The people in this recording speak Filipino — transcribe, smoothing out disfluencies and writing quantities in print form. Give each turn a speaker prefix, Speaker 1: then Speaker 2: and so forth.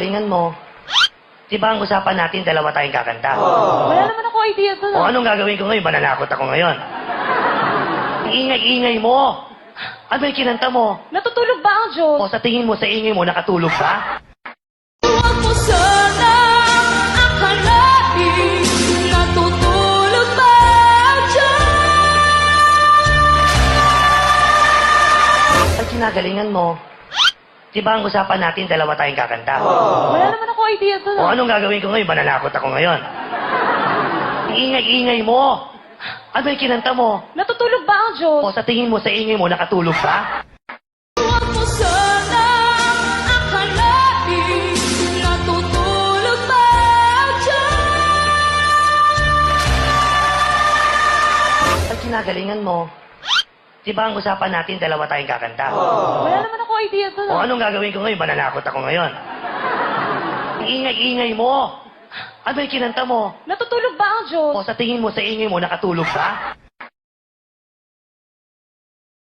Speaker 1: kinagalingan mo? Di ba ang usapan natin, dalawa tayong kakanta?
Speaker 2: Wala naman ako idea doon.
Speaker 1: O anong gagawin ko ngayon? Mananakot ako ngayon. Ang ingay-ingay mo. Ano yung kinanta mo?
Speaker 2: Natutulog ba ang Diyos?
Speaker 1: O sa tingin mo, sa ingay mo, nakatulog ka?
Speaker 2: Huwag mo sana akalain natutulog ba ang Diyos?
Speaker 1: Ang kinagalingan mo. Di ba ang usapan natin, dalawa tayong kakanta?
Speaker 2: Wala naman ako idea doon.
Speaker 1: O anong gagawin ko ngayon? Mananakot ako ngayon. Ang ingay-ingay mo. Ano yung kinanta mo?
Speaker 2: Natutulog ba ang Diyos?
Speaker 1: O sa tingin mo, sa ingay mo, nakatulog ka?
Speaker 2: Huwag mo sana akalain natutulog ba ang Diyos?
Speaker 1: Ang kinagalingan mo. Di ba ang usapan natin, dalawa tayong kakanta?
Speaker 2: Wala naman ako idea doon.
Speaker 1: O anong gagawin ko ngayon? Mananakot ako ngayon. Ang ingay-ingay mo. Ano yung kinanta mo?
Speaker 2: Natutulog ba ang Diyos?
Speaker 1: O sa tingin mo, sa ingay mo, nakatulog ka?